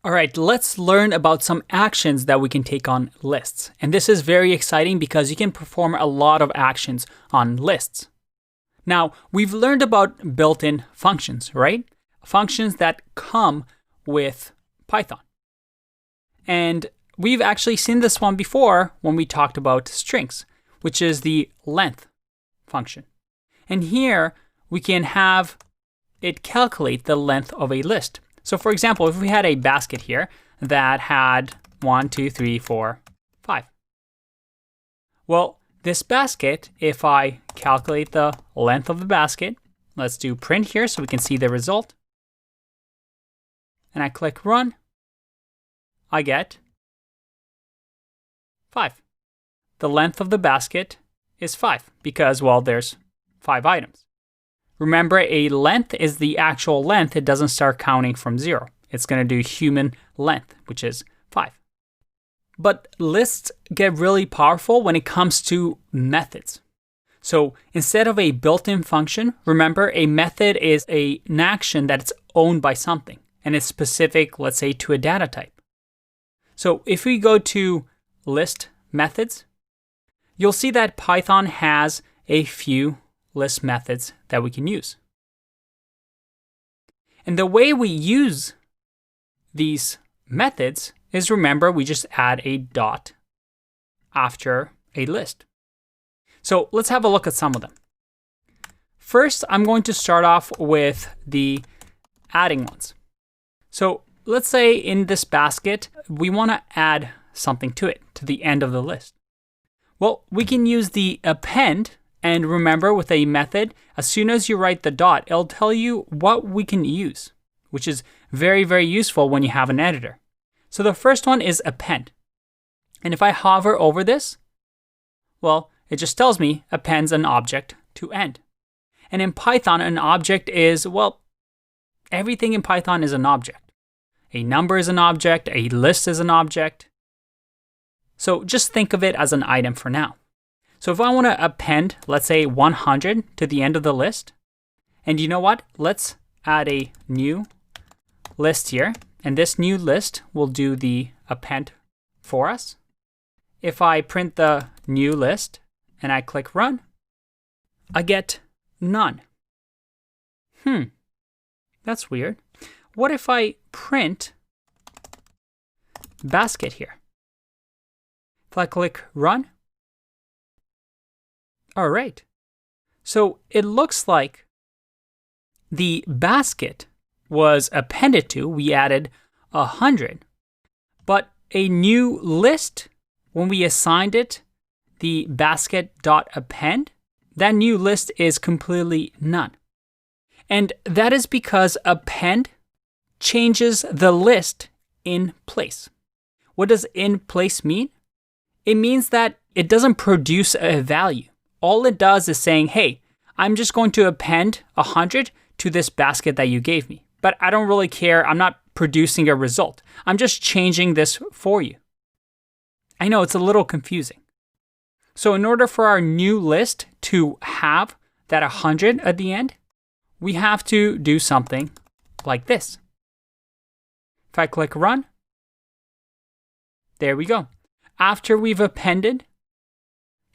All right, let's learn about some actions that we can take on lists. And this is very exciting because you can perform a lot of actions on lists. Now, we've learned about built-in functions, right? Functions that come with Python. And we've actually seen this one before when we talked about strings, which is the length function. And here we can have it calculate the length of a list. So for example, if we had a basket here that had 1, 2, 3, 4, 5. Well, this basket, if I calculate the length of the basket, let's do print here so we can see the result. And I click run, I get 5. The length of the basket is 5 because, well, there's 5 items. Remember, a length is the actual length. It doesn't start counting from 0. It's going to do human length, which is 5. But lists get really powerful when it comes to methods. So instead of a built-in function, remember, a method is an action that's owned by something, and it's specific, let's say, to a data type. So if we go to list methods, you'll see that Python has a few list methods that we can use. And the way we use these methods is, remember, we just add a dot after a list. So let's have a look at some of them. First, I'm going to start off with the adding ones. So let's say in this basket, we want to add something to it, to the end of the list. Well, we can use the append. And remember, with a method, as soon as you write the dot, it'll tell you what we can use, which is very, very useful when you have an editor. So the first one is append. And if I hover over this, well, it just tells me appends an object to end. And in Python, an object is, well, everything in Python is an object. A number is an object, a list is an object. So just think of it as an item for now. So if I want to append, let's say 100 to the end of the list, and you know what? Let's add a new list here, and this new list will do the append for us. If I print the new list and I click run, I get none. That's weird. What if I print basket here? If I click run, all right. So it looks like the basket was appended to. We added 100. But a new list, when we assigned it the basket.append, that new list is completely none. And that is because append changes the list in place. What does in place mean? It means that it doesn't produce a value. All it does is saying, hey, I'm just going to append 100 to this basket that you gave me. But I don't really care. I'm not producing a result. I'm just changing this for you. I know it's a little confusing. So in order for our new list to have that 100 at the end, we have to do something like this. If I click run, there we go. After we've appended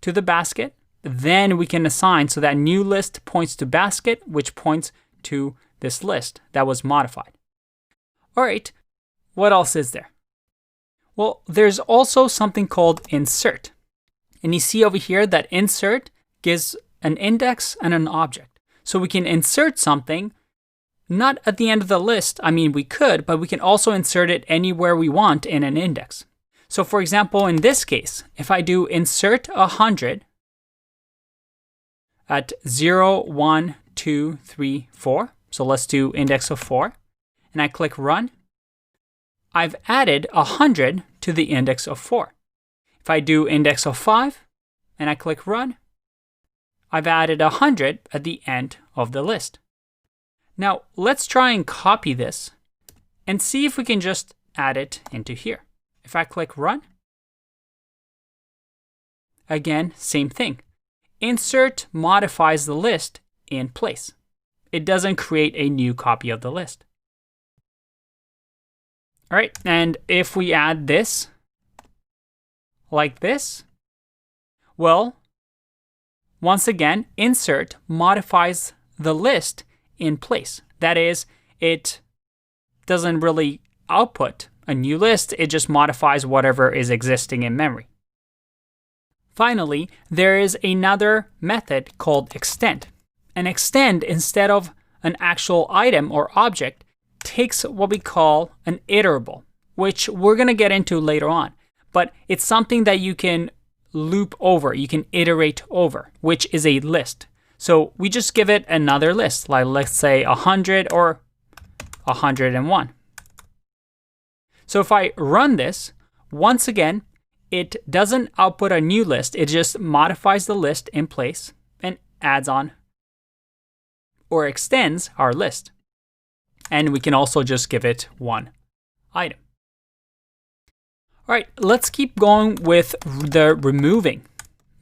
to the basket, then we can assign, so that new list points to basket, which points to this list that was modified. All right, what else is there? Well, there's also something called insert. And you see over here that insert gives an index and an object. So we can insert something, not at the end of the list. I mean, we could, but we can also insert it anywhere we want in an index. So for example, in this case, if I do insert 100, at 0, 1, 2, 3, 4. So let's do index of 4. And I click run. I've added 100 to the index of 4. If I do index of 5 and I click run, I've added 100 at the end of the list. Now let's try and copy this and see if we can just add it into here. If I click run, again, same thing. Insert modifies the list in place. It doesn't create a new copy of the list. All right, and if we add this like this, well, once again, insert modifies the list in place. That is, it doesn't really output a new list, it just modifies whatever is existing in memory. Finally, there is another method called extend. And extend, instead of an actual item or object, takes what we call an iterable, which we're going to get into later on. But it's something that you can loop over, you can iterate over, which is a list. So we just give it another list, like let's say 100 or 101. So if I run this, once again, it doesn't output a new list, it just modifies the list in place and adds on or extends our list. And we can also just give it one item. All right, let's keep going with the removing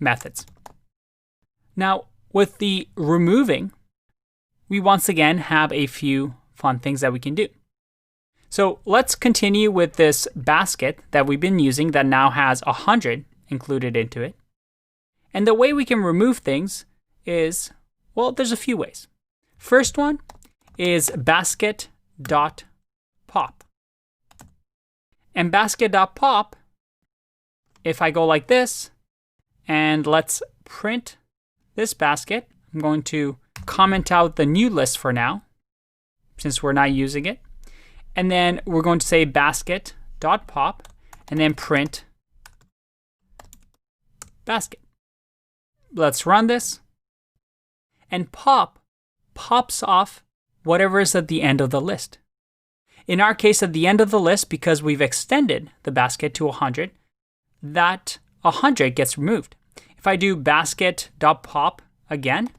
methods. Now, with the removing, we once again have a few fun things that we can do. So let's continue with this basket that we've been using that now has 100 included into it. And the way we can remove things is, well, there's a few ways. First one is basket.pop. And basket.pop, if I go like this, and let's print this basket, I'm going to comment out the new list for now, since we're not using it. And then we're going to say basket.pop, and then print basket. Let's run this. And pop pops off whatever is at the end of the list. In our case, at the end of the list, because we've extended the basket to 100, that 100 gets removed. If I do basket.pop again,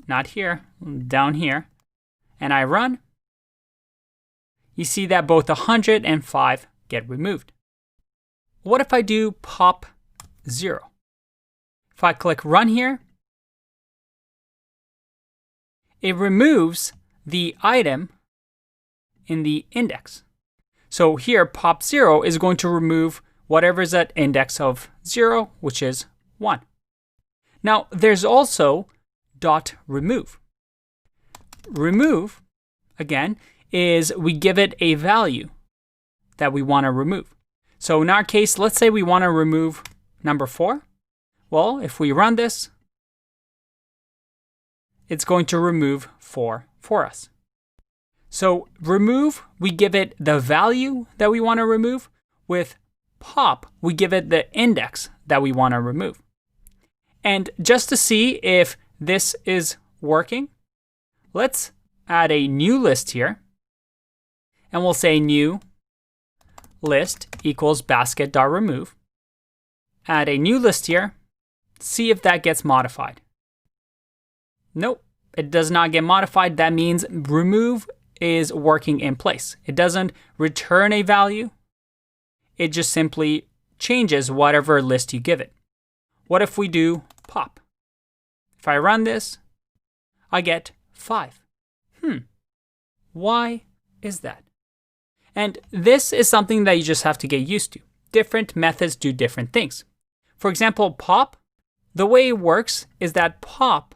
not here, down here, and I run, you see that both 100 and 5 get removed. What if I do pop 0? If I click run here, it removes the item in the index. So here, pop 0 is going to remove whatever is at index of 0, which is 1. Now, there's also .remove. Remove, again, is we give it a value that we want to remove. So in our case, let's say we want to remove number 4. Well, if we run this, it's going to remove 4 for us. So remove, we give it the value that we want to remove. With pop, we give it the index that we want to remove. And just to see if this is working, let's add a new list here. And we'll say new list equals basket.remove. Add a new list here. See if that gets modified. Nope, it does not get modified. That means remove is working in place. It doesn't return a value. It just simply changes whatever list you give it. What if we do pop? If I run this, I get 5. Why is that? And this is something that you just have to get used to. Different methods do different things. For example, pop, the way it works is that pop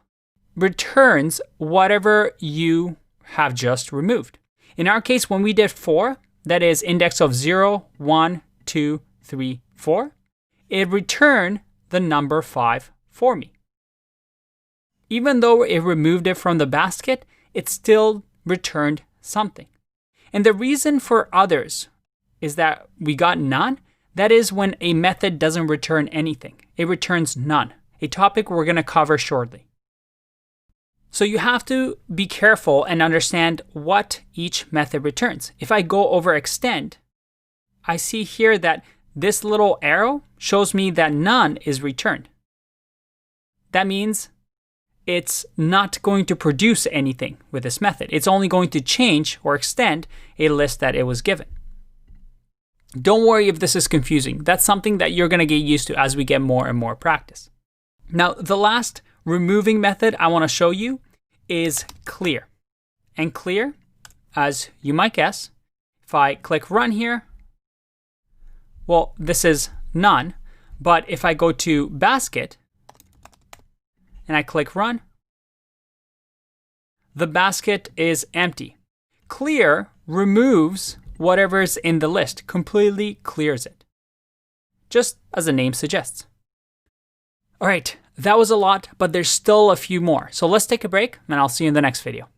returns whatever you have just removed. In our case, when we did 4, that is index of 0, 1, 2, 3, 4, it returned the number 5 for me. Even though it removed it from the basket, it still returned something. And the reason for others is that we got none. That is when a method doesn't return anything. It returns none, a topic we're going to cover shortly. So you have to be careful and understand what each method returns. If I go over extend, I see here that this little arrow shows me that none is returned. That means it's not going to produce anything with this method. It's only going to change or extend a list that it was given. Don't worry if this is confusing. That's something that you're going to get used to as we get more and more practice. Now, the last removing method I want to show you is clear. And clear, as you might guess, If I click run here, well, this is none. But if I go to basket and I click run, the basket is empty. Clear removes whatever's in the list, completely clears it, just as the name suggests. All right, that was a lot, but there's still a few more. So let's take a break and I'll see you in the next video.